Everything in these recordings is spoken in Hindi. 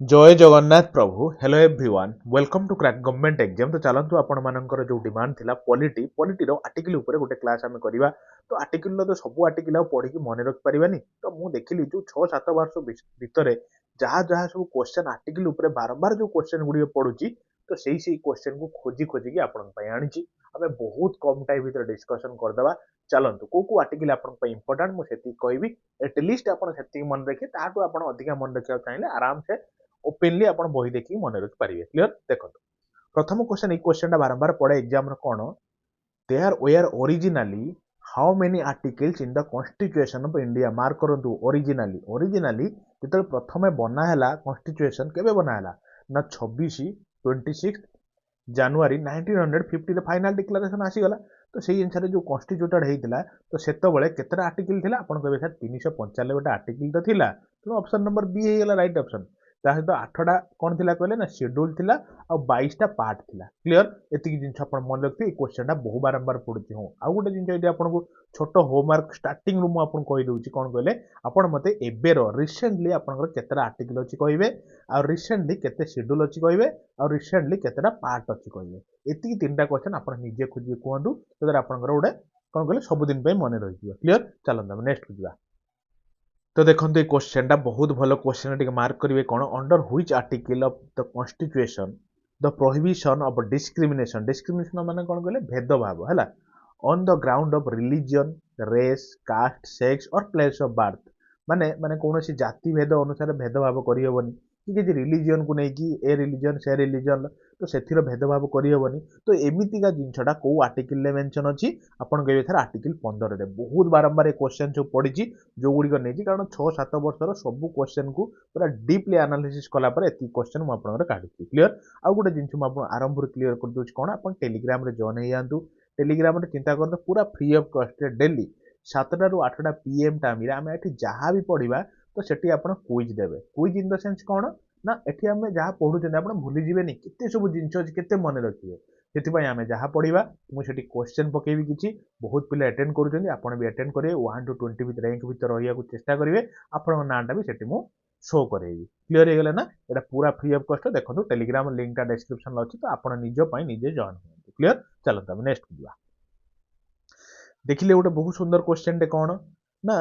जय जगन्नाथ प्रभु hello everyone welcome to crack government exam. तो चलतु आपण मानकर जो डिमांड थिला पॉलिटी आर्टिकल ऊपर गोटे क्लास आम करवा। तो आर्टिकल तो सब आर्टिकल पढ़ी मन रखि पारानी। तो मुझे देखिली जो 6-7 वर्ष भितर जहाँ जहाँ सब क्वेश्चन आर्टिकल ऊपर बारंबार जो क्वेश्चन गुड़ी पड़ुची तो सही क्वेश्चन को खोजी खोजिकी आपण आनी आम बहुत कम टाइम भितर डिस्कसन करदे। चलतु को आर्टिकल आप इंपोर्टाट मुझे कहबी एटलिस्ट आपड़ी मन रखिए ताठू आप अधिका मन रखा चाहिए आराम से ओपेनली आप बही देखिए मन रखि पारे। क्लीयर देखो प्रथम क्वेश्चन ये क्वेश्चन बारंबार पड़े एग्जाम कौन there were originally how many articles in the constitution of India. Mark करंतु ओरिजिनाली ओरिजिनाली जो प्रथम बनाला कॉन्स्टिट्यूशन केबे बनाला ना 26 जानुआरी 1950 फाइनल डिक्लेरेशन आसीगला। तो सही अनुसार जो कॉन्स्टिट्यूटेड होता तो सेतबले केतटा आर्टिकल थिला आपण कहबे सर 395 आर्टिकल तो थिला। तो ऑप्शन नंबर बी हेगला राइट ऑप्शन। ता सहित 8टा कौन थिला कहले ना शेड्यूल थिला आ 22टा पार्ट थिला। क्लियर एतिकी जिंस आपण मन रखते क्वेश्चन टा बहु बारंबार पड़ुची। हो आ गोटे जिंस ये आपको छोट होमवर्क स्टार्टिंग रु आपन कहि दउची कोन कहले आपण मते एबेर रिसेंटली आपनकर केतरा आर्टिकल अछि कहबे आ रिसेंटली केते शेड्यूल अछि कहबे आ रिसेंटली केतरा पार्ट अछि कहबे। एतिकी तीनटा क्वेश्चन आपण निजे खुजी कहंतु तो आपनकर गोटे कोन कहले सब दिन पे मन रहि जिवो। क्लियर चलंदा नेक्स्ट खुजिबा। तो देखो ये क्वेश्चन टा बहुत भल क्वेश्चन टे मार्क करेंगे कौन under which article of the constitution the prohibition of discrimination. Discrimination माने कौन कहले भेदभाव है on the ground of religion race caste sex और प्लेस ऑफ बर्थ। माने माने कौन जाति भेद अनुसार भेदभाव करहबनी कि रिलीजन को लेकिन ए रिलीजन से रिलीजन तो से भेदभाव करहबनी। तो एमतीका जिनसा कौ आर्टिकल मेंशन अच्छी आपन कहबे सर आर्टिकल 15 रे। बहुत बारंबार क्वेश्चन जो पड़ी जो गुड़िक नहीं कारण 6-7 वर्षर सब क्वेश्चन को पूरा डीपली एनालिसिस कलापर एति क्वेश्चन मुझे काढ़ी। क्लीयर आउ गोटे जिन आरंभ क्लीयर कर दूसरी कौन आप टेलीग्राम जॉइन हो जातु। टेलीग्राम चिंता करते पूरा फ्री ऑफ कॉस्ट डेली 7टा ରୁ 8ଟା PM टाइम आम ये जहाँ भी पढ़ा तो सेठी आप क्विज देवे। क्विज इन द सेन्स कौन ना एठी आम जहाँ पढ़ुचे आप भूलीजे केते सब जिनस अच्छे केते मन रखिए से आम जहाँ पढ़ा मुझे क्वेश्चन पकेबी किसी बहुत पिला अटेंड करुँच आपड़ भी अटेंड करेंगे 1 to 20 रैंक भर रहा चेष्टा करेंगे आपन नाटा भी सेठी मु शो करेगी। क्लीयर हो गला ना ये पूरा फ्री ऑफ कॉस्ट देखो टेलीग्राम लिंक टा डिस्क्रिप्शन अच्छी तो आप निजे जॉइन हो। क्लीयर चलता नेक्स्ट बुझा देखिले गोटे बहुत सुंदर क्वेश्चन टे कौन ना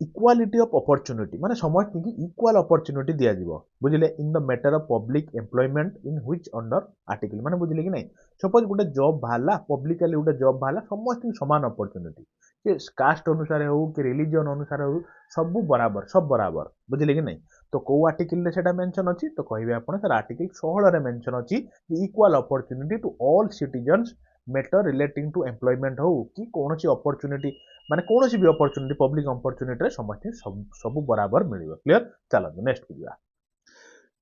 इक्वालिटी ऑफ अपॉर्चुनिटी माने समस्त की इक्वाल अपॉर्चुनिटी दिया जीवो बुझिले in the matter of public employment in which under article माने बुझिले कि नहीं सपोज गोटे जॉब बाहला पब्लिकली गोटे जॉब बाहला समस्त समान अपॉर्चुनिटी कि कास्ट अनुसार हो कि रिलीजन अनुसार हो सब बराबर सब बराबर बुझिले कि नहीं। तो कौ आर्टिकल सेटा मेंशन अछि तो कहबे आपण सर आर्टिकल 16 रे मेंशन अछि equal opportunity to all citizens matter relating to employment हो कि कौन सी अपॉर्चुनिटी माने कौन सी भी अपॉर्चुनिटी पब्लिक अपॉर्चुनिटी समस्त सब बराबर मिलिबो। क्लियर चलନ୍ତୁ नेक्स्ट बुझा।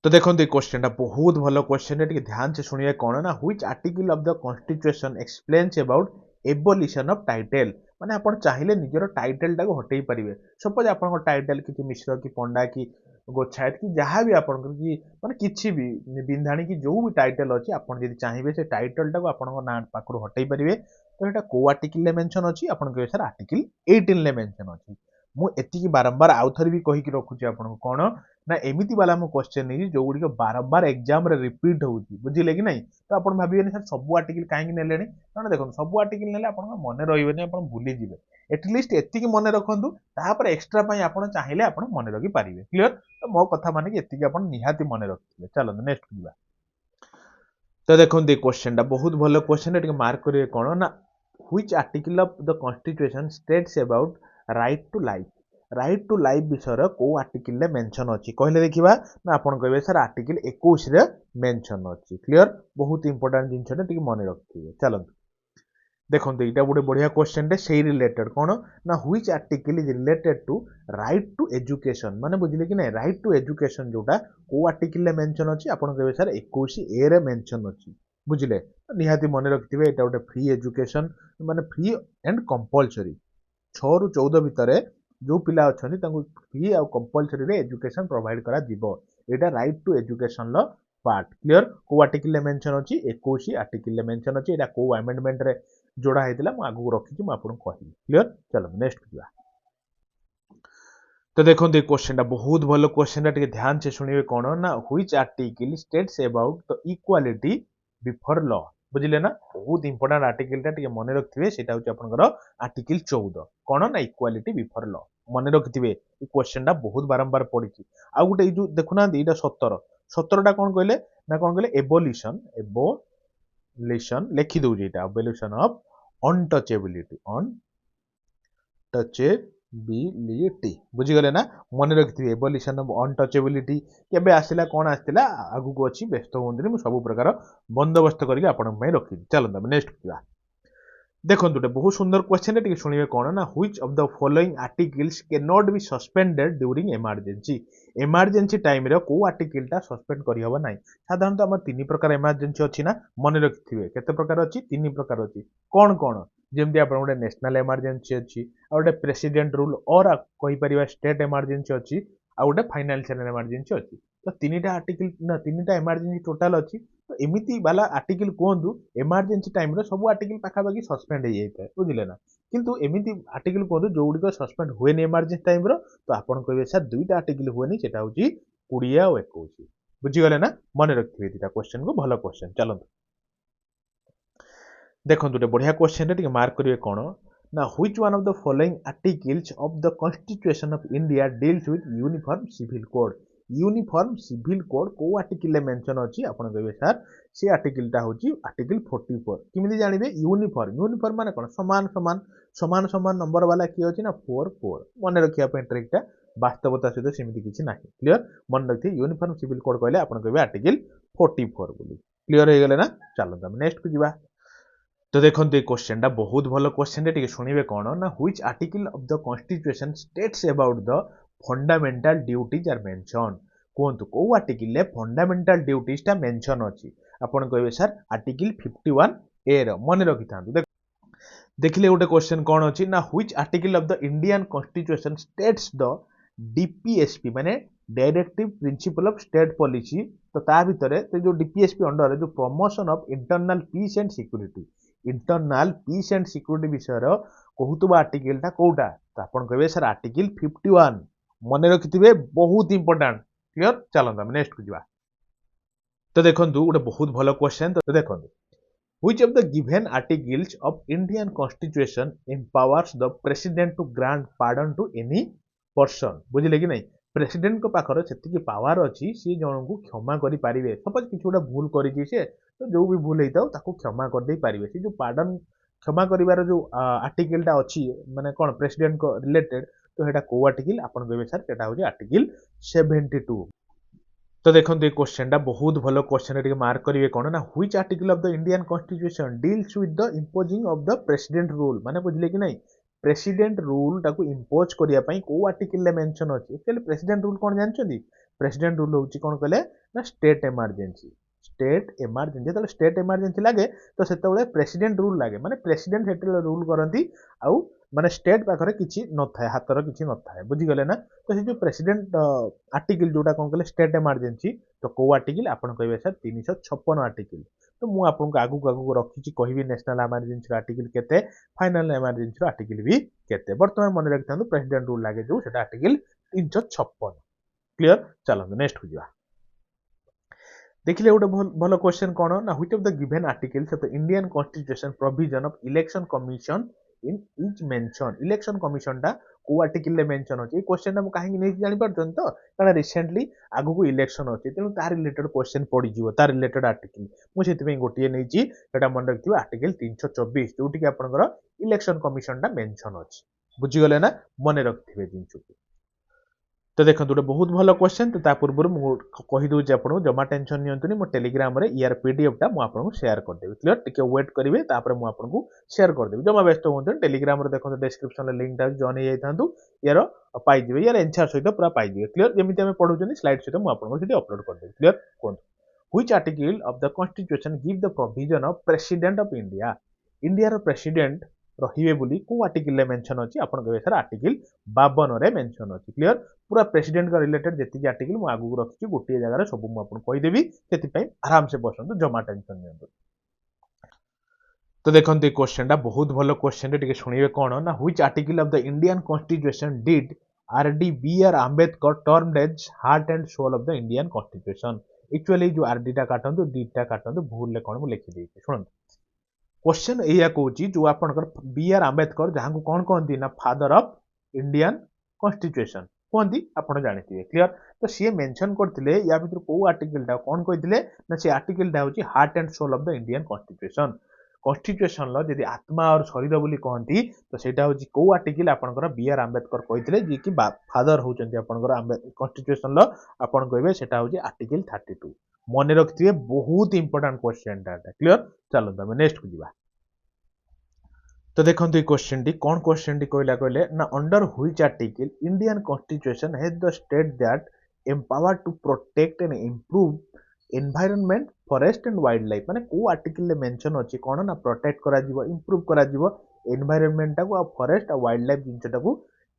तो देखो ये क्वेश्चन टा बहुत भल क्वेश्चन है ध्यान से सुनिए कौन ना which article of the constitution explains about abolition of title माने आपण चाहिए निजर टाइटल टाको हटई पारिबे। सपोज आपण टाइटल कि मिश्र कि पंडा कि गोछायत कि जहाँ भी आपण कि माने किछि भी बिंधाणी कि जो भी टाइटल अछि आपण जदि चाहिए से टाइटल टाको आपण ना पाखरु हटई पारिबे। तो एटा को आर्टिकल ले मेंशन अछि आपण कहबे सर आर्टिकल 18 ले मेंशन अछि। मु एतिकी बारंबार आउथर भी कहि कि रखुछि आपण कोन ना एमिति वाला मु क्वेश्चन नहीं जो गुडी बारंबार एग्जाम रे रिपीट होउची बुझिले कि नहीं। तो आपण भाबिबेनी सर सब आर्टिकल काहे नेलेनी कारण देखो सब आर्टिकल नेले आपण मन रहिबेनी आपण भूली जिवे एटलिस्ट एतिकी मन रखंतु तापर एक्स्ट्रा पई आपण चाहिले आपण मन रखि पारिबे। क्लियर तो मो कथा माने कि एतिकी आपण निहाती मन रखिबे। चलो नेक्स्ट बुझा। तो देखो ये क्वेश्चन टा बहुत भलो क्वेश्चन है मार्क करिए कोन ना which article of the constitution states about right to life. Right to life विषय को आर्टिकल रे मेंशन अछि कहले देखिबा ना आपण कहबे सर आर्टिकल 21 रे मेंशन अछि। क्लियर बहुत इंपोर्टेंट जिंस टे मन रखिबे। चलନ୍ତୁ देखो ये गोटे बढ़िया क्वेश्चन टे से रिलेटेड कौन ना which article is related to right to education माने बुझिले कि नहीं राइट टू एजुकेशन जोटा को आर्टिकल ले मेंशन अछि आपण कहबे सर 21 ए रे मेंशन अछि बुझिले। निहाती मन रखिथिबे एटा गोटे फ्री एजुकेशन माने फ्री एंड कंपलसरी 6 ରୁ 14 भितरे जो पिला अच्छी फ्री आउ कंपलसरी रे एजुकेशन प्रोवाइड करा जिवो एटा राइट टू एजुकेशन लो पार्ट। क्लियर को आर्टिकल मेंशन अछि 21 आर्टिकल मेंशन अछि एटा को अमेंडमेंट रे जोड़ा हेतिला मु आगु रखिछि मु आपन कहबी। क्लियर चलो नेक्स्ट बुझा। तो देखो ये क्वेश्चन बहुत भल क्वेश्चन ध्यान से शुणे कौन ना which article states about the equality before law बुझिले ना बहुत इंपोर्टेंट आर्टिकल मन रखिए से आर्टिकल 14 कौन ना इक्वालिटी बिफोर लॉ मन रखिए क्वेश्चन बहुत बारंबार पड़ी आउ गोटे जो देखुना ये 17 कौन कहले ना कौन कहले एबोलिशन लिखि दउजे एबोलिशन ऑफ अनटचेबिलिटी अनटचेबिलिटी बुझीगले ना मन रखिए एबोलिशन ऑफ अनटचेबिलिटी केबे आसिला कौन आसिला आगु को अछि व्यस्त होंदिनी मु सब प्रकार बंदोबस्त करके आपन पई रखि चलो तब नेक्स्ट किया देखो गोटे बहुत सुंदर क्वेश्चन टे शुणवे कौन ना which of the following articles can not be suspended during emergency emergency time रे को आर्टिकलटा सस्पेंड करि हबो नाही साधारणतः हमर तीन प्रकार इमरजेंसी अछि ना मन रखिथिबे केते प्रकार अछि तीन प्रकार अछि कौन कौन जेमति आपण गोटे नेशनल इमरजेंसी अछि आ गोटे प्रेसिडेंट रूल और कहि परिबा स्टेट इमरजेंसी अछि आ गोटे फाइनेंशियल इमरजेंसी अछि तो तीनटा आर्टिकल ना तीनटा इमरजेंसी टोटल अछि तो एमिति वाला आर्टिकल कहतु इमरजेंसी टाइम रे सब आर्टिकल पाखापाखि सस्पेंड हो जाए बुझिले ना किंतु एमिति आर्टिकल कहतु जो गुड़िक सस्पेंड हुए इमरजेंसी टाइम रो तो आपन कहबे सर दुईटा आर्टिकल हुए सेटा होची 20 और 21 बुझिगले ना मन रखिबे दिटा क्वेश्चन को भलो क्वेश्चन चलंतु देखो गोटे बढ़िया क्वेश्चन रे मार्क करिवे कोन ना which one of the following articles of the constitution of India deals with uniform civil code uniform civil code को आर्टिकल मेंशन अछि आपण कहबे सर से आर्टिकलटा होची आर्टिकल 44 किमिति जानिबे यूनिफॉर्म यूनिफॉर्म माने कोन समान समान समान समान नंबर वाला की अछि ना 44 मन रखिया पे ट्रिकटा वास्तवता सहित सेमिति किछि नाही क्लियर मन रखि यूनिफॉर्म सिविल कोड कहले आपण कहबे आर्टिकल 44 बोली क्लियर हे गेले ना चलो तब नेक्स्ट को जिबा तो देखो ये क्वेश्चन बहुत भल क्वेश्चन टे शुणे कौन ना which article of the constitution states about the fundamental duties are mention कहतु को आर्टिकल फंडामेंटल ड्यूटीज टा मेंशन अछि आपण कहबे सर आर्टिकल 51 ए रो मन रखि थांतु देखिले गोटे क्वेश्चन कौन अछि ना which article of the Indian constitution states the DPSP माने directive principle of state policy तो ता भितरे जो डीपीएसपी अंडर जो promotion of internal peace and security internal peace and security विषय कहूबा आर्टिकलटा कौटा तो आपन कहबे सर आर्टिकल 51 मन रखिथिबे बहुत इंपोर्टेंट क्लियर चलंदा नेक्स्ट को जिबा तो देखंतु गोटे बहुत भलो क्वेश्चन तो देखंतु which of the given articles of Indian constitution empowers the president to grant pardon to any person बुझिले कि नहीं प्रेसिडेंट को पाखर सेतिकी पावर अछि सी जन को क्षमा करि पारिबे सपोज किछु गोटे भूल करिछि से तो जो भी भूल होता ताको क्षमा कर दे पारिबे से जो पार्डन क्षमा करिवार जो आर्टिकलटा अछि माने कोन प्रेसिडेंट को रिलेटेड तो हेटा को आर्टिकल आपण कहबे सर सेटा होजे आर्टिकल 72 तो देखो ये क्वेश्चन बहुत भलो क्वेश्चन टे मार्क करिवे कोन ना which article of the Indian constitution deals with the imposing of the president rule माने बुझले कि नहीं प्रेसिडेंट रूल टाको इंपोज करिया पई को आर्टिकल ले मेंशन अछि एक्चुअली प्रेसिडेंट रूल कोन जानछथि प्रेसिडेंट रूल होछि कोन कहले ना स्टेट इमरजेंसी जो स्टेट इमरजेंसी लगे तो से प्रेसिडेंट रूल लगे माने प्रेसिडेंट से रूल करती आउ माने स्टेट पाखरे किछि न थाए हातर किछि न थाए बुझी गले ना तो से जो प्रेसिडेंट आर्टिकल जोटा कोन कहले स्टेट इमरजेंसी तो को आर्टिकल आपण कहबे सर 356 आर्टिकल तो मु आपन को आगु रखिछि कहिबी नेशनल इमरजेंसी आर्टिकल केते फाइनल इमरजेंसी आर्टिकल भी केते वर्तमान मन रखथांदु प्रेसिडेंट रूल लागे जो सेटा आर्टिकल 356 क्लियर चलो नेक्स्ट हो जिवा देखिले गोटे भलो क्वेश्चन कौन ना which of the given articles of the Indian constitution provision of election commission in is mention election commission टा को आर्टिकल ले मेंशन अछि क्वेश्चन हम काहे नै जानि परछन तो कारण रिसेंटली आगु को इलेक्शन अछि तेनु तार रिलेटेड क्वेश्चन पड़ी जिवो तार रिलेटेड आर्टिकल मु सेति में गोटिए नै छी सेटा मन रखियो आर्टिकल 324 जोटी कि आपनकर इलेक्शन कमिशन टा मेंशन अछि बुझि गले ना मने रखथिबे जिंचु तो देखो गोटे बहुत भल क्वेश्चन तो पूर्व कहीदे आपको जमा टेंशन नियंतुनी मो टेलीग्राम रे यार पीडीएफ टा आपको शेयर करदेवी क्लियर टिके वेट करेंगे तापर मुझे आपको शेयर करदेवी जमा व्यस्त हूँ टेलीग्राम रे देखो डिस्क्रिप्शन लिंक टा जॉइन हो जाता यार पाइबे यार एनसीआर सहित पूरा पाइबे क्लियर जमी आम पढ़ुं स्लाइड सहित मुझे अपलोड करदेवी क्लियर कहूँ which article of the constitution give the provision of president of India India president रहिबे बोली को आर्टिकल रे मेंशन अछि आपण कहबे सर आर्टिकल 52 रे मेंशन अछि क्लियर पूरा प्रेसिडेंट का रिलेटेड जेति आर्टिकल मु आगु रखछि गोटिए जगह रे सब मु आपण कहि देबी सेति पई आराम से बसंतु जमा टेंशन नियंतु तो देखो ये क्वेश्चन बहुत भलो क्वेश्चन टे शुणिबे कोन ना which article of the Indian constitution did आरडी B R Ambedkar termed as heart and soul of the Indian constitution actually जो आरडी टा काटंतु डीटा काटंतु भूल ले कोन मु लिखि देछि सुनंतु क्वेश्चन एया कहूची जो आपनकर बी आर आंबेडकर जहां को कोन कहंती ना फादर ऑफ इंडियन कॉन्स्टिट्यूशन कहंती आपण जानिथिबे क्लियर तो सी मेंशन करथिले या भितर को आर्टिकल टा कोन कहिथिले ना से आर्टिकल टा होची heart and soul of the Indian constitution constitution लो यदि आत्मा और शरीर बोली कहंती तो सेटा होची को आर्टिकल आपनकर बी आर आंबेडकर कहिथिले जे कि फादर होचंती आपनकर कॉन्स्टिट्यूशन लो आपण कहबे सेटा होची आर्टिकल 32 मने रखथिबे बहुत इंपोर्टेंट क्वेश्चन टा क्लियर चलो तमे नेक्स्ट को जीवा तो देखो ये क्वेश्चन टी कौन क्वेश्चन टी कहला कहले ना under which article Indian constitution has the state that empower to protect and improve environment forest and wildlife माने को आर्टिकल ले मेंशन अछि कोन ना प्रोटेक्ट करा जीवो इंप्रूव करा जीवो एनवायरनमेंट टा को फॉरेस्ट और वाइल्ड लाइफ जिंस टा को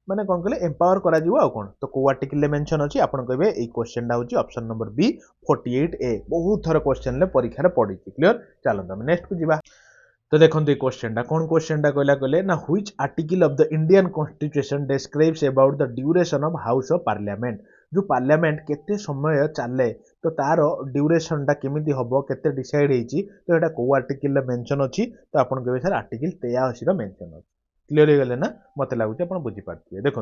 माने कोन कहले एम्पावर करा जीवो आ कोन तो को आर्टिकल ले मेंशन अछि आपण कहबे ए क्वेश्चन टा होची ऑप्शन नंबर बी 48 ए बहुत थर क्वेश्चन ले परीक्षा रे पड़ी क्लियर चलो हम नेक्स्ट को जीवा तो देखो ये क्वेश्चन कौन क्वेश्चन कहला कहले ना which article of the Indian constitution describes about the duration of house of parliament जो पार्लियामेंट केते समय चले तो तार ड्यूरेशन टा केमिति हबो केते डिसाइड हेची तो एटा को आर्टिकल रे मेंशन अछि तो आपण कहबे सर आर्टिकल 83 रो मेंशन अछि क्लियर हे गेले ना मते लागुची आपण बुझी पारथिबे देखो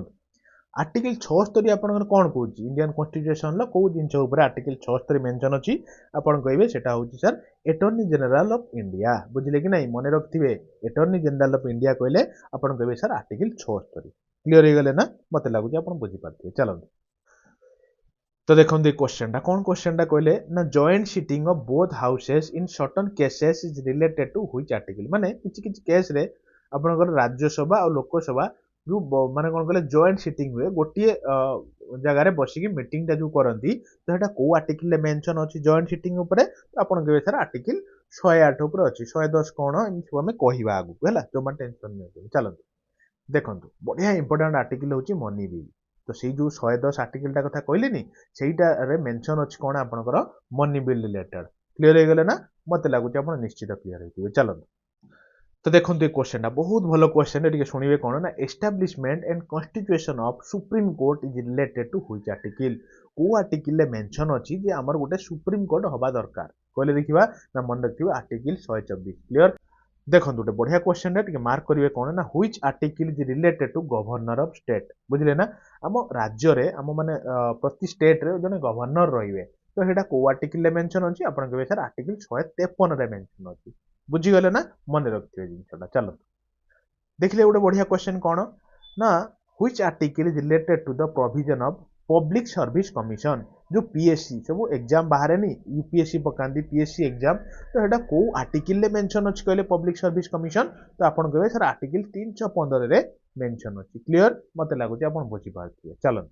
आर्टिकल 76 आपनकर कोन कहूची इंडियन कॉन्स्टिट्यूशन लो को जिंस ऊपर आर्टिकल 76 मेंशन अछि आपण कहबे सेटा होची sir attorney general of India बुझले कि नहीं मने रखथिबे अटॉर्नी जनरल ऑफ इंडिया कहले आपण कहबे सर आर्टिकल 76 क्लियर हे गेले ना मते लागुची आपण बुझी पारथिबे चलो तो देखो ये क्वेश्चन टा कहले ना joint sitting of both houses in certain cases is related to which article माने किछि केस रे आपनकर राज्यसभा और लोकसभा जो माने कोन कहले जॉइंट सिटिंग हुए गोटे जगार बसिकी मीटिंग टा जो करंती तो एटा को आर्टिकल ले मेंशन अछि जॉइंट सिटिंग ऊपर तो आपण कहबे सर आर्टिकल 108 ऊपर अछि 110 कोन इनको हमें कहिबा आगु हैला जो मन टेंशन नै चलो देखंतु बढ़िया इंपोर्टेंट आर्टिकल होची मनी बिल तो सेई जो 110 आर्टिकल टा कथा कहलेनी सेईटा रे मेंशन अछि कोन आपनकर मनी बिल रिलेटेड क्लियर हे गेले ना मते लागुची आपण निश्चित क्लियर हेतिबे चलो तो देखो ये क्वेश्चन बहुत भलो क्वेश्चन है शुणिबे कौन ना establishment and constitution of supreme court is related to which article को आर्टिकल ले मेंशन अछि जे हमर गोटे सुप्रीम कोर्ट होबा दरकार कहले देखिबा ना मन रखिबा आर्टिकल 124 क्लियर देखो गोटे बढ़िया क्वेश्चन है मार्क करिवे कौन ना which article is related to governor of state बुझले ना हम राज्य रे हम माने प्रति स्टेट रे जने गवर्नर रहिबे तो हेटा को आर्टिकल ले मेंशन अछि आपण कहबे सर आर्टिकल 153 रे मेंशन अछि बुझीगले ना मन रखिए जिनसा चलो देखिले गोटे बढ़िया क्वेश्चन कौन ना which article is related to the provision of public service commission जो पीएससी सब एग्जाम बाहर नहीं यूपीएससी पकांदी पीएससी एग्जाम तो एटा को आर्टिकल ले मेंशन अछि कहले पब्लिक सर्विस कमिशन तो आपण कहबे सर आर्टिकल 315 रे मेंशन अछि क्लियर मते लागुची आपण बुझी पारथिए चलो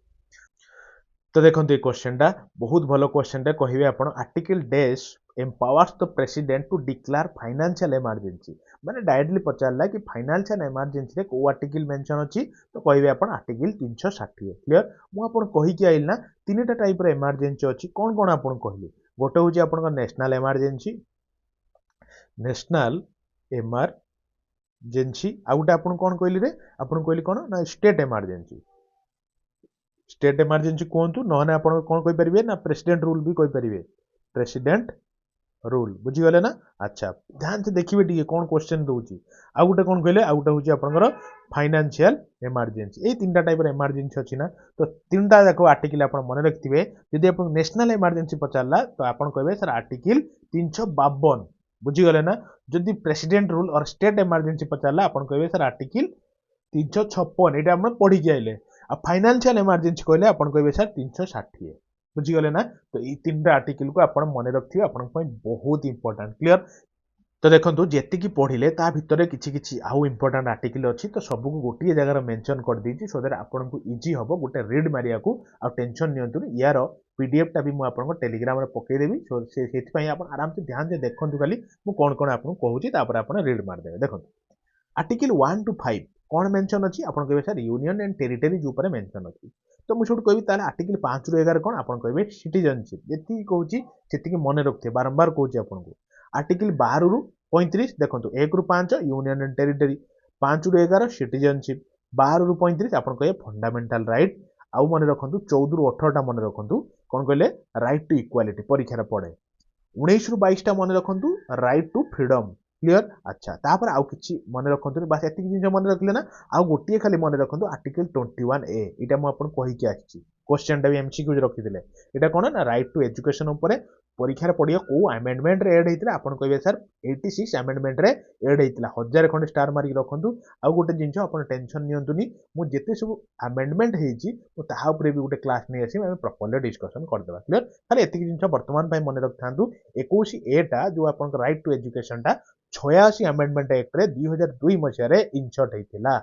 तो देखो ये क्वेश्चन टा बहुत भलो क्वेश्चन टा कहिबे आपण article dash empowers the president to declare financial emergency माने डायरेक्टली पचारला कि फाइनेंशियल इमरजेंसी रे को आर्टिकल मेंशन अछि तो कहिबे आपण आर्टिकल 360 क्लियर मु आपण कहि कि आइल ना तीनटा टाइप रे इमरजेंसी अछि कोन कोन आपण कहली गोटे होची आपण नेशनल इमरजेंसी आ गोटे आपण कोन कहली रे आपण कहली कोन ना स्टेट इमरजेंसी स्टेट इमरजेंसी कहतु नहने आप कौन कहींपर ना प्रेसिडेंट रूल भी कहींपर प्रेसिडेंट रूल बुझीगले ना अच्छा ध्यान से देखिए टी कौन क्वेश्चन दूसरी आउ गोटे कौन कहले आउ गोटे हूँ आपंकर फाइनेंशियल इमरजेंसी ये तीन टाइप इमरजेंसी अच्छी ना तो तीन टा जाक आर्टिकल आप मन रखिथे जदि आप नेशनल इमरजेंसी पचारा तो आप कहे सर आर्टिकल 352 बुझीगले ना जदि प्रेसिडेंट रूल और स्टेट इमरजेंसी पचारा आप कहे सर आर्टिकल 356 ये पढ़ी आइले आ फाइनेंशियल इमरजेंसी कहले आप कहे सर 360 बुझीगले ना तो ये तीन आर्टिकल को आप मन रखिए आप बहुत इंपोर्टेंट क्लियर तो देखो जी पढ़ले ता भितर किसी आउ इंपोर्टेंट आर्टिकल अच्छी तो सबको गोटे जगार मेंशन कर दी सो दैट आपको इजी हम गोटे रीड मारिया को आ टेंशन नियंतु यार पीडीएफ टा भी मुझे टेलीग्राम में पकईदेवी सो से आराम से ध्यान से देखूँ खाली मुझे कौन कौन आपको कहूँ आप रीड मारदे देखो आर्टिकल 1 to 5 कौन मेंशन अच्छी आप कहे सर यूनियन एंड टेरिटरीज ऊपर मेंशन अच्छी तो मुझे कहि ताले आर्टिकल 5 ରୁ 11 कौन आप कहे सिटीजनशिप जी कहूँ से मन रखिए बारंबार कहूँ आपको आर्टिकल 12 ରୁ 35 देखो 1 ରୁ 5 यूनियन एंड टेरिटरी 5 ରୁ 11 सिटीजनशिप 12 ରୁ 35 ଆପଣ କହିବେ ଫଣ୍ଡାମେଣ୍ଟାଲ ରାଇଟ୍। ଆଉ ମନେ ରଖନ୍ତୁ 14 ରୁ 18ଟା ମନେ ରଖନ୍ତୁ କ'ଣ କହିଲେ ରାଇଟ୍ ଟୁ ଇକ୍ୱାଲିଟି ପରୀକ୍ଷାରେ ପଡ଼େ। 19 ରୁ 22ଟା ମନେ ରଖନ୍ତୁ ରାଇଟ୍ ଟୁ ଫ୍ରିଡମ୍। କ୍ଲିୟର? ଆଚ୍ଛା ତାପରେ ଆଉ କିଛି ମନେ ରଖନ୍ତୁନି, ବାସ୍ ଏତିକି ଜିନିଷ ମନେ ରଖିଲେ ନା। ଆଉ ଗୋଟିଏ ଖାଲି ମନେ ରଖନ୍ତୁ ଆର୍ଟିକଲ 21A, ଏଇଟା ମୁଁ ଆପଣଙ୍କୁ କହିକି ଆସିଛି, କ୍ୱେଶ୍ଚନଟା ବି MCQ ରଖିଥିଲେ। ଏଇଟା କ'ଣ ନା ରାଇଟ୍ ଟୁ ଏଜୁକେସନ ଉପରେ ପରୀକ୍ଷାରେ ପଡ଼ିବ। କୋଉ ଆମେଣ୍ଡମେଣ୍ଟରେ ଏଡ୍ ହେଇଥିଲା ଆପଣ କହିବେ ସାର୍ 86 ଆମେଣ୍ଡମେଣ୍ଟରେ ଏଡ୍ ହେଇଥିଲା। 1000 ଖଣ୍ଡେ ଷ୍ଟାର ମାରିକି ରଖନ୍ତୁ। ଆଉ ଗୋଟେ ଜିନିଷ ଆପଣ ଟେନସନ୍ ନିଅନ୍ତୁନି, ମୁଁ ଯେତେ ସବୁ ଆମେଣ୍ଡମେଣ୍ଟ ହେଇଛି ମୁଁ ତାହା ଉପରେ ବି ଗୋଟେ କ୍ଲାସ୍ ନେଇ ଆସିବି, ଆମେ ପ୍ରପରଲି ଡିସ୍କସନ୍ କରିଦେବା। କ୍ଲିୟର? ଖାଲି ଏତିକି ଜିନିଷ ବର୍ତ୍ତମାନ ପାଇଁ ମନେ ରଖିଥାନ୍ତୁ। 21A ଯୋଉ ଆପଣଙ୍କ ରାଇଟ୍ ଟୁ ଏଜୁକେସନଟା 86 ଆମେଣ୍ଡମେଣ୍ଟ ଆକ୍ଟରେ 2002 ମସିହାରେ ଇନସର୍ଟ ହେଇଥିଲା।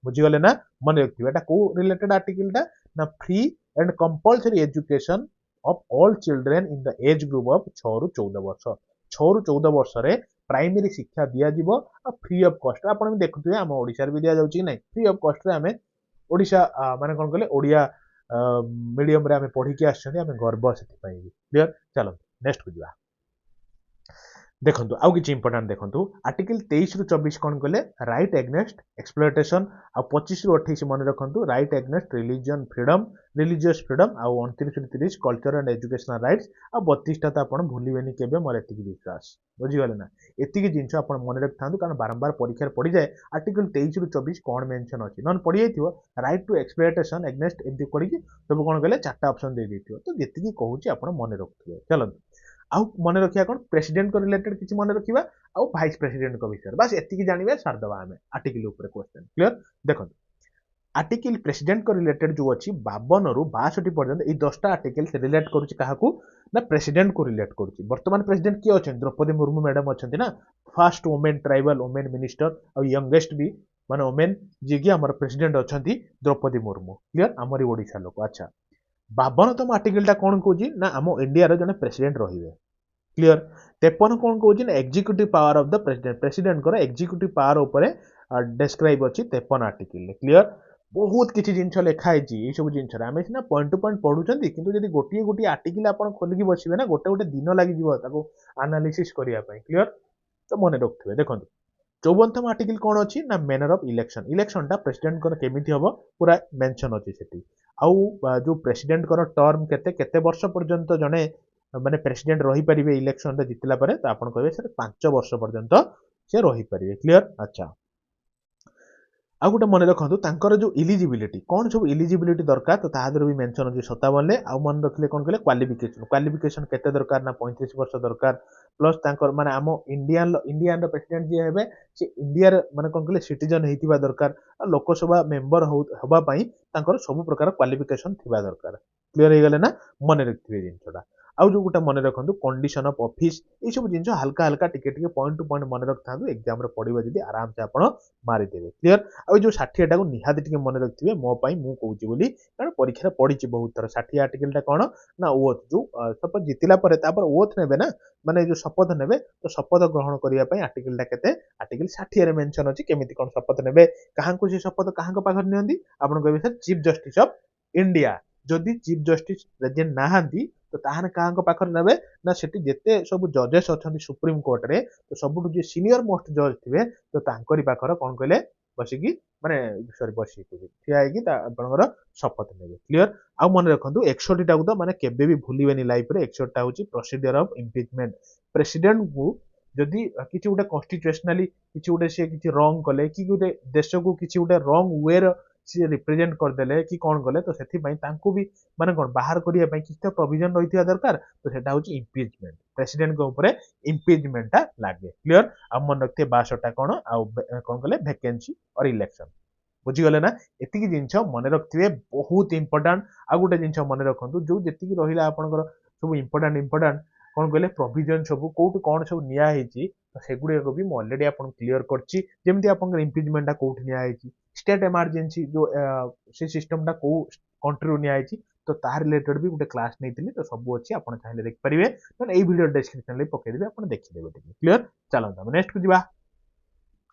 ବୁଝିଗଲେ ନା? ମନେ ରଖିଥିବେ। ଏଟା କୋଉ ରିଲେଟେଡ୍ ଆର୍ଟିକଲଟା ନା free and compulsory education of all children in the age group of 6 ରୁ 14 ବର୍ଷ। 6 ରୁ 14 ବର୍ଷରେ ପ୍ରାଇମେରୀ ଶିକ୍ଷା ଦିଆଯିବ ଆଉ ଫ୍ରି ଅଫ୍ କଷ୍ଟ। ଆପଣ ବି ଦେଖୁଥିବେ ଆମ ଓଡ଼ିଶାରେ ବି ଦିଆଯାଉଛି କି ନାହିଁ, ଫ୍ରି ଅଫ୍ କଷ୍ଟରେ ଆମେ ଓଡ଼ିଶା ମାନେ କ'ଣ କହିଲେ ଓଡ଼ିଆ ମିଡିୟମରେ ଆମେ ପଢ଼ିକି ଆସିଛନ୍ତି, ଆମେ ଗର୍ବ ସେଥିପାଇଁ ବି। କ୍ଲିୟର? ଚାଲନ୍ତୁ ନେକ୍ସଟକୁ ଯିବା। ଦେଖନ୍ତୁ ଆଉ କିଛି ଇମ୍ପୋର୍ଟାଣ୍ଟ ଦେଖନ୍ତୁ, ଆର୍ଟିକଲ 23 ରୁ 24 କ'ଣ କହିଲେ ରାଇଟ୍ ଏଗନେଷ୍ଟ ଏକ୍ସପ୍ଲୋଇଟେସନ। ଆଉ 25 ରୁ 28 ମନେ ରଖନ୍ତୁ right against religion freedom, religious freedom. ଆଉ 29 ରୁ 30 କଲଚର ଆଣ୍ଡ ଏଜୁକେସନାଲ ରାଇଟ୍ସ। ଆଉ 32ଟା ତ ଆପଣ ଭୁଲିବେନି କେବେ, ମୋର ଏତିକି ବିଶ୍ୱାସ। ବୁଝିଗଲେ ନା? ଏତିକି ଜିନିଷ ଆପଣ ମନେ ରଖିଥାନ୍ତୁ, କାରଣ ବାରମ୍ବାର ପରୀକ୍ଷାରେ ପଡ଼ିଯାଏ ଆର୍ଟିକଲ 23 ରୁ 24 କ'ଣ ମେନସନ୍ ଅଛି, ନହେଲେ ପଡ଼ିଯାଇଥିବ ରାଇଟ୍ ଟୁ ଏକ୍ସପ୍ଲୋଇଟେସନ ଏଗନେଷ୍ଟ ଏମିତି ପଡ଼ିକି ସବୁ କ'ଣ କହିଲେ 4ଟା ଅପସନ୍ ଦେଇଦେଇଥିବ। ତ ଯେତିକି କହୁଛି ଆପଣ ମନେ ରଖୁଥିବେ। ଚାଲନ୍ତୁ ଆଉ ମନେ ରଖିବା କ'ଣ, ପ୍ରେସିଡେଣ୍ଟଙ୍କ ରିଲେଟେଡ୍ କିଛି ମନେ ରଖିବା ଆଉ ଭାଇସ୍ ପ୍ରେସିଡେଣ୍ଟଙ୍କ ବିଷୟରେ, ବାସ୍ ଏତିକି ଜାଣିବା, ସାରିଦେବା ଆମେ ଆର୍ଟିକଲ ଉପରେ କ୍ୱେଶ୍ଚନ। କ୍ଲିୟର? ଦେଖନ୍ତୁ ଆର୍ଟିକଲ ପ୍ରେସିଡେଣ୍ଟଙ୍କ ରିଲେଟେଡ୍ ଯୋଉ ଅଛି 52 ରୁ 62 ପର୍ଯ୍ୟନ୍ତ ଏଇ 10ଟା ଆର୍ଟିକଲ ରିଲେଟ୍ କରୁଛି କାହାକୁ ନା ପ୍ରେସିଡେଣ୍ଟକୁ ରିଲେଟ୍ କରୁଛି। ବର୍ତ୍ତମାନ ପ୍ରେସିଡେଣ୍ଟ କିଏ ଅଛନ୍ତି? ଦ୍ରୌପଦୀ ମୁର୍ମୁ ମ୍ୟାଡାମ ଅଛନ୍ତି ନା, first women tribal women minister ଆଉ ୟଙ୍ଗେଷ୍ଟ ବି ମାନେ ଓମେନ୍ ଯିଏକି ଆମର ପ୍ରେସିଡେଣ୍ଟ ଅଛନ୍ତି ଦ୍ରୌପଦୀ ମୁର୍ମୁ। କ୍ଲିୟର? ଆମରି ଓଡ଼ିଶା ଲୋକ। ଆଚ୍ଛା 52ତମ ଆର୍ଟିକଲଟା କ'ଣ କହୁଛି ନା ଆମ ଇଣ୍ଡିଆର ଜଣେ ପ୍ରେସିଡେଣ୍ଟ ରହିବେ। କ୍ଲିୟର? 53 କ'ଣ କହୁଛି ନା executive power of the president, ପ୍ରେସିଡେଣ୍ଟଙ୍କର ଏକ୍ଜିକ୍ୟୁଟିଭ ପାୱାର ଉପରେ ଡେସ୍କ୍ରାଇବ୍ ଅଛି 53 ଆର୍ଟିକଲରେ। କ୍ଲିୟର? ବହୁତ କିଛି ଜିନିଷ ଲେଖା ହେଇଛି ଏଇସବୁ ଜିନିଷରେ, ଆମେ ସିନା ପଏଣ୍ଟ ଟୁ ପଏଣ୍ଟ ପଢୁଛନ୍ତି, କିନ୍ତୁ ଯଦି ଗୋଟିଏ ଗୋଟିଏ ଆର୍ଟିକଲ ଆପଣ ଖୋଲିକି ବସିବେ ନା ଗୋଟେ ଗୋଟେ ଦିନ ଲାଗିଯିବ ତାକୁ ଆନାଲିସିସ୍ କରିବା ପାଇଁ। କ୍ଲିୟର? ତ ମନେ ରଖୁଥିବେ। ଦେଖନ୍ତୁ 54ତମ ଆର୍ଟିକଲ କ'ଣ ଅଛି ନା ମେନର ଅଫ୍ ଇଲେକ୍ସନ, ଇଲେକ୍ସନଟା ପ୍ରେସିଡେଣ୍ଟଙ୍କର କେମିତି ହବ ପୁରା ମେନସନ୍ ଅଛି ସେଠି। ଆଉ ଯୋଉ ପ୍ରେସିଡେଣ୍ଟଙ୍କର ଟର୍ମ କେତେ କେତେ ବର୍ଷ ପର୍ଯ୍ୟନ୍ତ ଜଣେ ମାନେ ପ୍ରେସିଡେଣ୍ଟ ରହିପାରିବେ ଇଲେକ୍ସନରେ ଜିତିଲା ପରେ, ତ ଆପଣ କହିବେ ସାର୍ 5 ବର୍ଷ ପର୍ଯ୍ୟନ୍ତ ସେ ରହିପାରିବେ। କ୍ଲିୟର? ଆଚ୍ଛା ଆଉ ଗୋଟେ ମନେ ରଖନ୍ତୁ ତାଙ୍କର ଯୋଉ ଇଲିଜିବିଲିଟି କ'ଣ ସବୁ ଇଲିଜିବିଲିଟି ଦରକାର, ତ ତାହା ଦେହରେ ବି ମେନସନ୍ ଅଛି 57ରେ। ଆଉ ମନେ ରଖିଲେ କ'ଣ କହିଲେ କ୍ୱାଲିଫିକେସନ, କ୍ୱାଲିଫିକେସନ କେତେ ଦରକାର ନା 35 ବର୍ଷ ଦରକାର। ପ୍ଲସ୍ ତାଙ୍କର ମାନେ ଆମ ଇଣ୍ଡିଆନର ପ୍ରେସିଡେଣ୍ଟ ଯିଏ ହେବେ ସେ ଇଣ୍ଡିଆର ମାନେ କ'ଣ କହିଲେ ସିଟିଜେନ୍ ହେଇଥିବା ଦରକାର। ଆଉ ଲୋକସଭା ମେମ୍ବର ହେବା ପାଇଁ ତାଙ୍କର ସବୁ ପ୍ରକାର କ୍ୱାଲିଫିକେସନ ଥିବା ଦରକାର। କ୍ଲିୟର ହେଇଗଲେ ନା? ମନେ ରଖିଥିବେ ଜିନିଷଟା। ଆଉ ଯୋଉ ଗୋଟେ ମନେ ରଖନ୍ତୁ କଣ୍ଡିସନ ଅଫ୍ ଅଫିସ୍, ଏଇସବୁ ଜିନିଷ ହାଲକା ହାଲକା ଟିକେ ଟିକେ ପଏଣ୍ଟ ଟୁ ପଏଣ୍ଟ ମନେ ରଖିଥାନ୍ତୁ, ଏକ୍ଜାମରେ ପଡ଼ିବ ଯଦି ଆରାମସେ ଆପଣ ମାରିଦେବେ। କ୍ଲିୟର? ଆଉ ଯୋଉ 60ଟାକୁ ନିହାତି ଟିକେ ମନେ ରଖିଥିବେ, ମୋ ପାଇଁ ମୁଁ କହୁଛି ବୋଲି, କାରଣ ପରୀକ୍ଷାରେ ପଡ଼ିଛି ବହୁତ ଥର। 60 ଆର୍ଟିକଲଟା କ'ଣ ନା ଓଥ୍, ଯୋଉ ସପୋଜ ଜିତିଲା ପରେ ତାପରେ ଓଥ୍ ନେବେ ନା, ମାନେ ଯୋଉ ଶପଥ ନେବେ, ତ ଶପଥ ଗ୍ରହଣ କରିବା ପାଇଁ ଆର୍ଟିକଲଟା କେତେ ଆର୍ଟିକଲ 60ରେ ମେନସନ୍ ଅଛି କେମିତି କ'ଣ ଶପଥ ନେବେ। କାହାଙ୍କୁ ସେ ଶପଥ କାହାଙ୍କ ପାଖରେ ନିଅନ୍ତି? ଆପଣ କହିବେ sir chief justice of India. ଯଦି ଚିଫ୍ ଜଷ୍ଟିସ୍ ପ୍ରେଜେଣ୍ଟ ନାହାନ୍ତି ତ ତାହେଲେ କାହାଙ୍କ ପାଖରେ ନେବେ ନା ସେଠି ଯେତେ ସବୁ ଜଜେସ୍ ଅଛନ୍ତି ସୁପ୍ରିମ କୋର୍ଟରେ, ତ ସବୁଠୁ ଯିଏ ସିନିୟର ମୋଷ୍ଟ ଜଜ୍ ଥିବେ ତ ତାଙ୍କରି ପାଖରେ କ'ଣ କହିଲେ ବସିକି ମାନେ ସରି ବସିକି ଠିଆ ହେଇକି ଆପଣଙ୍କର ଶପଥ ନେବେ। କ୍ଲିୟର? ଆଉ ମନେ ରଖନ୍ତୁ 61ଟାକୁ ତ ମାନେ କେବେ ବି ଭୁଲିବେନି ଲାଇଫରେ। 61ଟା ହଉଛି ପ୍ରୋସିଡିୟର ଅଫ ଇମ୍ପିଚମେଣ୍ଟ। ପ୍ରେସିଡେଣ୍ଟକୁ ଯଦି କିଛି ଗୋଟେ କନଷ୍ଟିଚୁଏସନାଲି କିଛି ଗୋଟେ ସିଏ କିଛି ରଙ୍ଗ କଲେ କି ଗୋଟେ ଦେଶକୁ କିଛି ଗୋଟେ ରଙ୍ଗ ୱେର ସିଏ ରିପ୍ରେଜେଣ୍ଟ କରିଦେଲେ କି କ'ଣ କଲେ, ତ ସେଥିପାଇଁ ତାଙ୍କୁ ବି ମାନେ କ'ଣ ବାହାର କରିବା ପାଇଁ କିଛି ତ ପ୍ରୋଭିଜନ ରହିଥିବା ଦରକାର, ତ ସେଟା ହଉଛି ଇମ୍ପିଚମେଣ୍ଟ। ପ୍ରେସିଡେଣ୍ଟଙ୍କ ଉପରେ ଇମ୍ପିଚମେଣ୍ଟଟା ଲାଗେ। କ୍ଲିୟର? ଆଉ ମନେ ରଖିଥିବେ 62ଟା କ'ଣ ଆଉ କ'ଣ କଲେ ଭେକେନ୍ସି ଅର ଇଲେକ୍ସନ। ବୁଝିଗଲେ ନା? ଏତିକି ଜିନିଷ ମନେ ରଖିଥିବେ, ବହୁତ ଇମ୍ପୋର୍ଟାଣ୍ଟ। ଆଉ ଗୋଟେ ଜିନିଷ ମନେ ରଖନ୍ତୁ, ଯୋଉ ଯେତିକି ରହିଲା ଆପଣଙ୍କର ସବୁ ଇମ୍ପୋର୍ଟାଣ୍ଟ କ'ଣ କହିଲେ ପ୍ରୋଭିଜନ ସବୁ କୋଉଠୁ କ'ଣ ସବୁ ନିଆ ହେଇଛି, ତ ସେଗୁଡିକ ବି ମୁଁ ଅଲରେଡି ଆପଣଙ୍କୁ କ୍ଲିୟର କରିଛି। ଯେମିତି ଆପଣଙ୍କର ଇମ୍ପିଚମେଣ୍ଟଟା କୋଉଠି ନିଆ ହେଇଛି, ଷ୍ଟେଟ୍ ଏମର୍ଜେନ୍ସି ଯୋଉ ସେ ସିଷ୍ଟମଟା କୋଉ କଣ୍ଟ୍ରିରୁ ନିଆ ହେଇଛି, ତ ତାହା ରିଲେଟେଡ୍ ବି ଗୋଟେ କ୍ଲାସ୍ ନେଇଥିଲି, ତ ସବୁ ଅଛି ଆପଣ ଚାହିଁଲେ ଦେଖିପାରିବେ, ନହେଲେ ଏଇ ଭିଡ଼ିଓ ଡେସ୍କ୍ରିପସନରେ ପକେଇଦେବି, ଆପଣ ଦେଖିଦେବେ ଟିକେ। କ୍ଲିୟର? ଚାଲନ୍ତୁ ଆମେ ନେକ୍ସଟକୁ ଯିବା।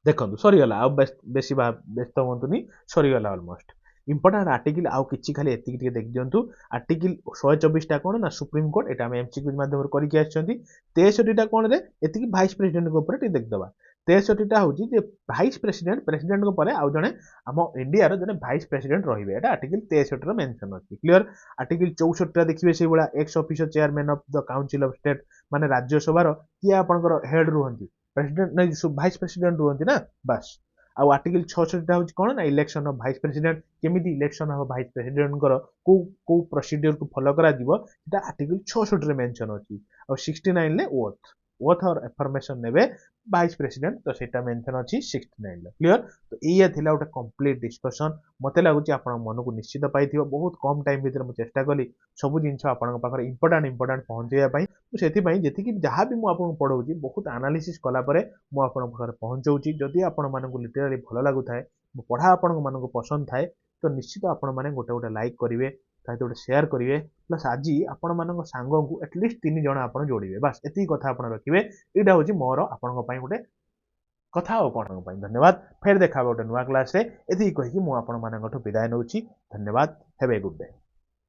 ଦେଖନ୍ତୁ ସରିଗଲା, ଆଉ ବେଶୀ ବ୍ୟସ୍ତ ହୁଅନ୍ତୁନି, ସରିଗଲା ଅଲମୋଷ୍ଟ। ଇମ୍ପୋର୍ଟାଣ୍ଟ ଆର୍ଟିକଲ ଆଉ କିଛି ଖାଲି ଏତିକି ଟିକେ ଦେଖିଦିଅନ୍ତୁ। ଆର୍ଟିକଲ 124ଟା କ'ଣ ନା ସୁପ୍ରିମକୋର୍ଟ, ଏଇଟା ଆମେ MCQ ମାଧ୍ୟମରେ କରିକି ଆସିଛନ୍ତି। 63ଟା କ'ଣରେ ଏତିକି ଭାଇସ୍ ପ୍ରେସିଡେଣ୍ଟଙ୍କ ଉପରେ ଟିକେ ଦେଖିଦେବା। 63टा हूँ जे भाइस प्रेसिडेंट प्रेसिडेंट को परे आउ जने आम इंडिया रो जने भाइस प्रेसिडेंट रहिबे एटा आर्टिकल 63 रो मेंशन अछि क्लियर। आर्टिकल 64 टा देखिबे से बळा ex officio chairman of the council of state माने राज्यसभा रो किए आपनकर हेड रुहंती प्रेसिडेंट नै भाइस प्रेसिडेंट रुहंती ना बस। आउ आर्टिकल 66 टा होची कोन ना इलेक्शन ऑफ भाइस प्रेसिडेंट केमिति इलेक्शन ऑफ भाइस प्रेसिडेंट को को प्रोसीजर को फॉलो करा दिबो सेटा आर्टिकल 66 रे मेंशन अछि। आउ 69 ले ओथ और इन्फॉर्मेशन नेबे भाइस प्रेसिडेंट तो सेटा मेंशन अछि 69 ले क्लियर। तो एया थिला उटा कंप्लीट डिस्कशन मते लागुची आपण मन को निश्चित पाइथिबो बहुत कम टाइम भीतर मु चेष्टा कली सब जिंस आपण पाखर इंपोर्टेंट पहुंचेया पई तो सेति पई जेति कि जहां भी मु आपण पढौची बहुत एनालिसिस कला परे मु आपण पाखर पहुंचौची जदि आपण मन को लिटरली भलो लागु थाए मु पढा आपण मन को पसंद थाए तो निश्चित आपण माने गोटे गोटे लाइक करिवे ताहि गोटे शेयर करिवे प्लस आज आपण मानक सांग को एटलिस्ट 3 जण आपण जोड़िबे बस एति कथा आपण रखिबे एटा होची मोर आपण पई गोटे कथा और कोन पई धन्यवाद फेर देखा गोटे नुवा क्लास रे एति कहि कि मु आपण मानक विदाय नउची धन्यवाद हैव ए गुड डे।